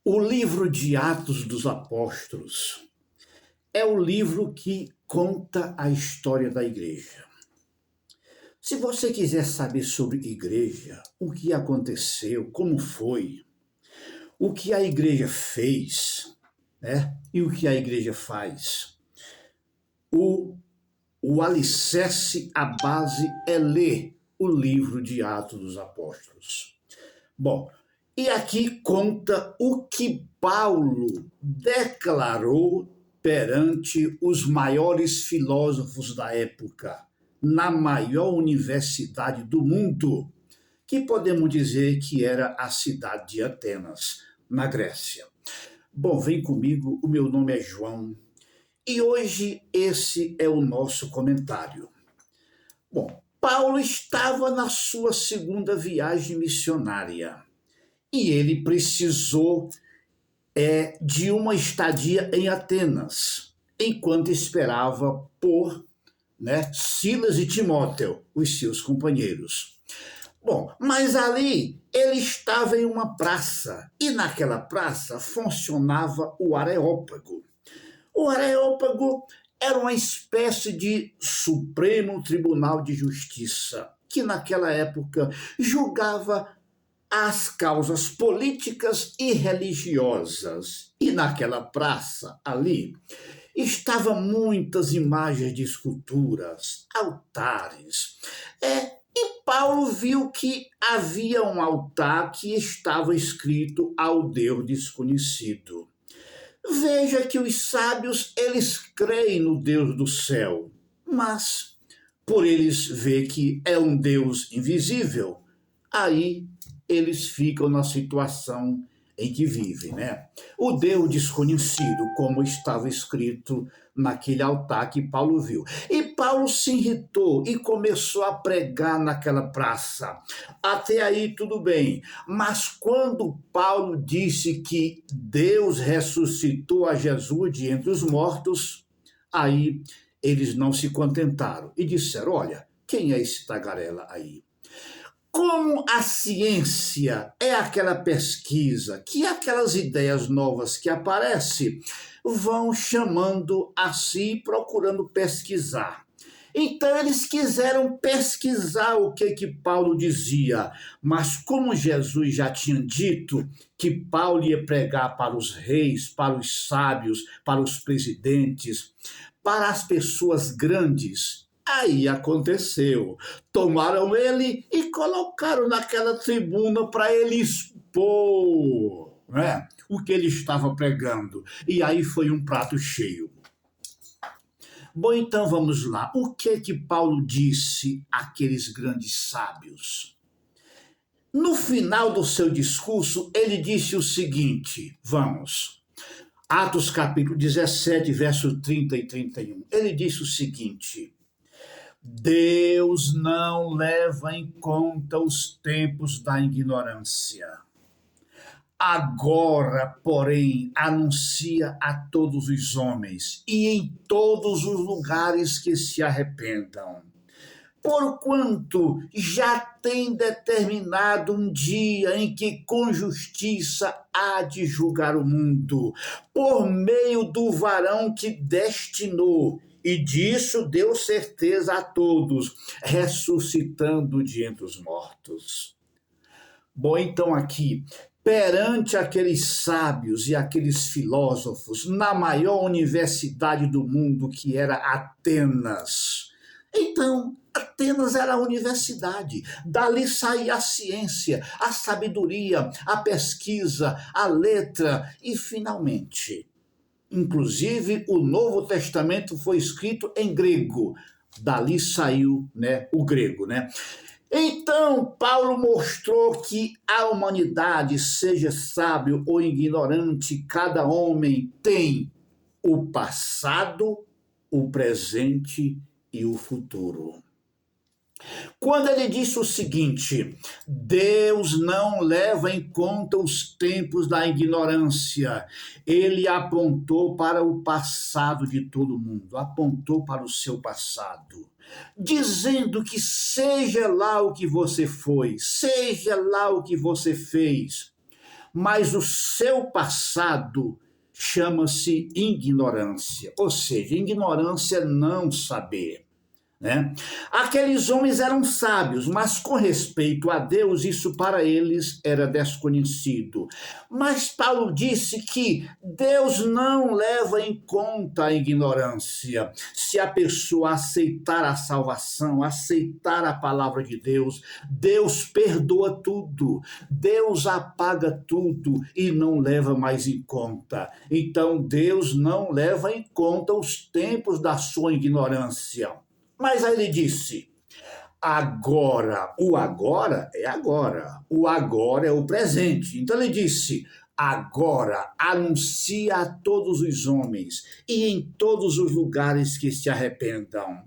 O livro de Atos dos Apóstolos é o livro que conta a história da igreja. Se você quiser saber sobre igreja, o que aconteceu, como foi, o que a igreja fez, né? E o que a igreja faz, o, o alicerce, a base é ler o livro de Atos dos Apóstolos. Bom, e aqui conta o que Paulo declarou perante os maiores filósofos da época, na maior universidade do mundo, que podemos dizer que era a cidade de Atenas, na Grécia. Bom, vem comigo, o meu nome é João, e hoje esse é o nosso comentário. Bom, Paulo estava na sua segunda viagem missionária e ele precisou de uma estadia em Atenas, enquanto esperava por Silas e Timóteo, os seus companheiros. Bom, mas ali ele estava em uma praça e naquela praça funcionava o Areópago. O Areópago era uma espécie de Supremo Tribunal de Justiça, que naquela época julgava as causas políticas e religiosas. E naquela praça ali estavam muitas imagens de esculturas, altares. E Paulo viu que havia um altar que estava escrito ao Deus desconhecido. Veja que os sábios, eles creem no Deus do céu, mas por eles ver que é um Deus invisível, aí eles ficam na situação em que vivem, né? O Deus desconhecido, como estava escrito naquele altar que Paulo viu. E Paulo se irritou e começou a pregar naquela praça. Até aí tudo bem, mas quando Paulo disse que Deus ressuscitou a Jesus de entre os mortos, aí eles não se contentaram e disseram: olha, quem é esse tagarela aí? Como a ciência é aquela pesquisa, que aquelas ideias novas que aparecem vão chamando a si, procurando pesquisar. Então eles quiseram pesquisar o que Paulo dizia, mas como Jesus já tinha dito que Paulo ia pregar para os reis, para os sábios, para os presidentes, para as pessoas grandes, aí aconteceu. Tomaram ele e colocaram naquela tribuna para ele expor, o que ele estava pregando. E aí foi um prato cheio. Bom, então vamos lá. O que Paulo disse àqueles grandes sábios? No final do seu discurso, ele disse o seguinte, vamos. Atos capítulo 17, verso 30 e 31. Ele disse o seguinte: Deus não leva em conta os tempos da ignorância. Agora, porém, anuncia a todos os homens e em todos os lugares que se arrependam. Porquanto já tem determinado um dia em que com justiça há de julgar o mundo, por meio do varão que destinou, e disso deu certeza a todos, ressuscitando de entre os mortos. Bom, então aqui, perante aqueles sábios e aqueles filósofos, na maior universidade do mundo, que era Atenas. Então, Atenas era a universidade, dali saía a ciência, a sabedoria, a pesquisa, a letra e, finalmente, inclusive, o Novo Testamento foi escrito em grego, dali saiu o grego, Então, Paulo mostrou que a humanidade, seja sábio ou ignorante, cada homem tem o passado, o presente e o futuro. Quando ele disse o seguinte: Deus não leva em conta os tempos da ignorância, ele apontou para o passado de todo mundo, apontou para o seu passado, dizendo que seja lá o que você foi, seja lá o que você fez, mas o seu passado chama-se ignorância, ou seja, ignorância é não saber. Né? Aqueles homens eram sábios, mas com respeito a Deus, isso para eles era desconhecido. Mas Paulo disse que Deus não leva em conta a ignorância. Se a pessoa aceitar a salvação, aceitar a palavra de Deus, Deus perdoa tudo, Deus apaga tudo e não leva mais em conta. Então Deus não leva em conta os tempos da sua ignorância. Mas aí ele disse, agora, o agora é agora, o agora é o presente. Então ele disse, agora anuncia a todos os homens e em todos os lugares que se arrependam.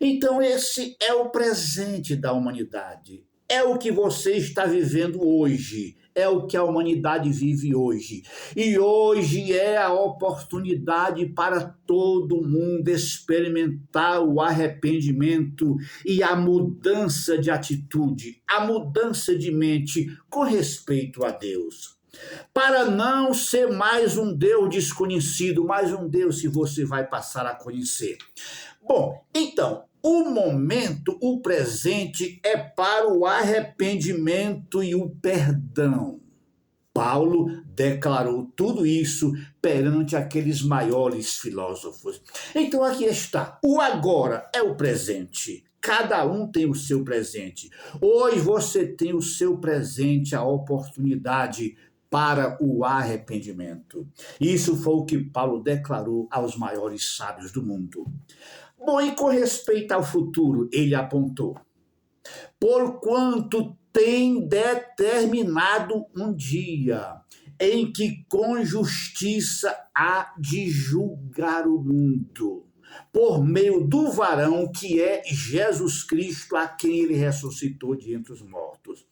Então esse é o presente da humanidade. É o que você está vivendo hoje. É o que a humanidade vive hoje. E hoje é a oportunidade para todo mundo experimentar o arrependimento e a mudança de atitude, a mudança de mente com respeito a Deus. Para não ser mais um Deus desconhecido, mais um Deus que você vai passar a conhecer. Bom, então, o momento, o presente, é para o arrependimento e o perdão. Paulo declarou tudo isso perante aqueles maiores filósofos. Então aqui está. O agora é o presente. Cada um tem o seu presente. Hoje você tem o seu presente, a oportunidade para o arrependimento. Isso foi o que Paulo declarou aos maiores sábios do mundo. Bom, e com respeito ao futuro, ele apontou, porquanto tem determinado um dia em que com justiça há de julgar o mundo, por meio do varão que é Jesus Cristo, a quem ele ressuscitou de entre os mortos.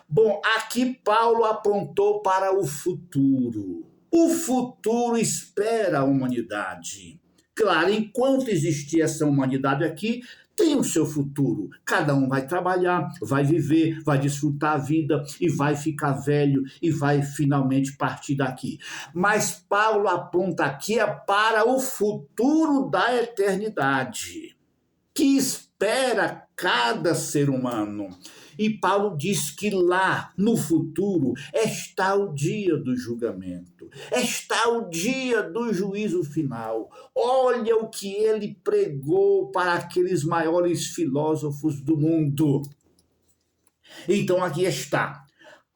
Bom, aqui Paulo apontou para o futuro. O futuro espera a humanidade. Claro, enquanto existir essa humanidade aqui, tem o seu futuro. Cada um vai trabalhar, vai viver, vai desfrutar a vida e vai ficar velho e vai finalmente partir daqui. Mas Paulo aponta aqui para o futuro da eternidade, que espera cada ser humano. E Paulo diz que lá, no futuro, está o dia do julgamento, está o dia do juízo final. Olha o que ele pregou para aqueles maiores filósofos do mundo. Então aqui está.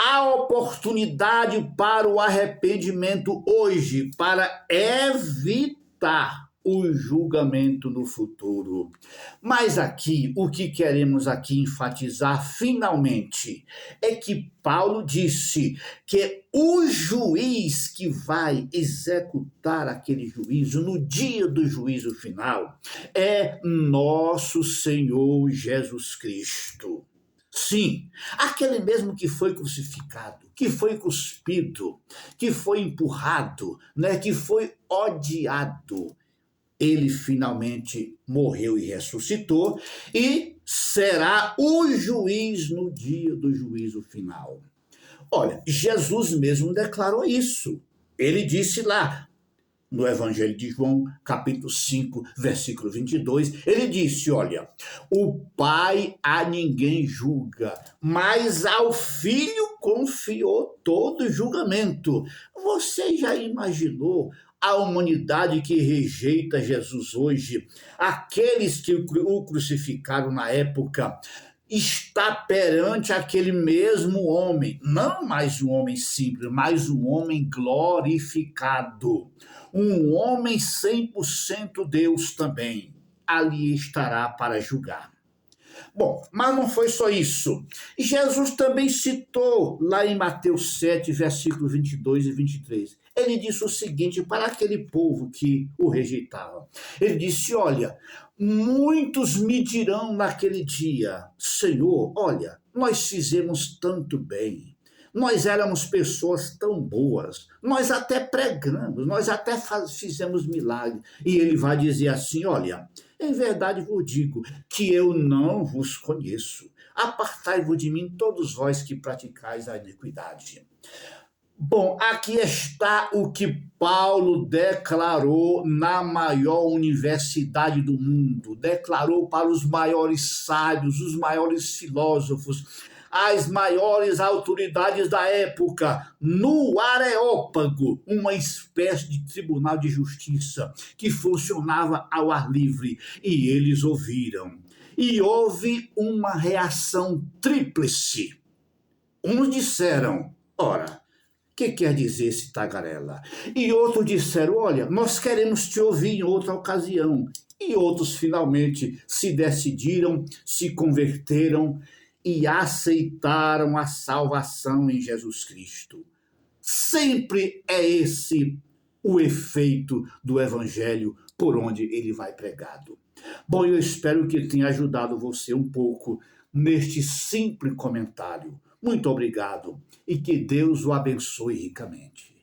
A oportunidade para o arrependimento hoje, para evitar o julgamento no futuro. Mas aqui, o que queremos aqui enfatizar finalmente é que Paulo disse que o juiz que vai executar aquele juízo no dia do juízo final é nosso Senhor Jesus Cristo. Sim, aquele mesmo que foi crucificado, que foi cuspido, que foi empurrado, né, que foi odiado. Ele finalmente morreu e ressuscitou e será o juiz no dia do juízo final. Olha, Jesus mesmo declarou isso. Ele disse lá no Evangelho de João, capítulo 5, versículo 22, ele disse, olha, o Pai a ninguém julga, mas ao Filho confiou todo o julgamento. Você já imaginou a humanidade que rejeita Jesus hoje, aqueles que o crucificaram na época, está perante aquele mesmo homem, não mais um homem simples, mas um homem glorificado, um homem 100% Deus também, ali estará para julgar. Bom, mas não foi só isso. Jesus também citou lá em Mateus 7, versículos 22 e 23. Ele disse o seguinte para aquele povo que o rejeitava. Ele disse, olha, muitos me dirão naquele dia, Senhor, olha, nós fizemos tanto bem, nós éramos pessoas tão boas, nós até pregamos, nós até fizemos milagre. E ele vai dizer assim, olha, em verdade vos digo que eu não vos conheço. Apartai-vos de mim todos vós que praticais a iniquidade. Bom, aqui está o que Paulo declarou na maior universidade do mundo, declarou para os maiores sábios, os maiores filósofos, as maiores autoridades da época, no Areópago, uma espécie de tribunal de justiça que funcionava ao ar livre, e eles ouviram. E houve uma reação tríplice. Uns disseram, ora, que quer dizer esse tagarela? E outros disseram, olha, nós queremos te ouvir em outra ocasião. E outros finalmente se decidiram, se converteram e aceitaram a salvação em Jesus Cristo. Sempre é esse o efeito do evangelho por onde ele vai pregado. Bom, eu espero que tenha ajudado você um pouco neste simples comentário. Muito obrigado e que Deus o abençoe ricamente.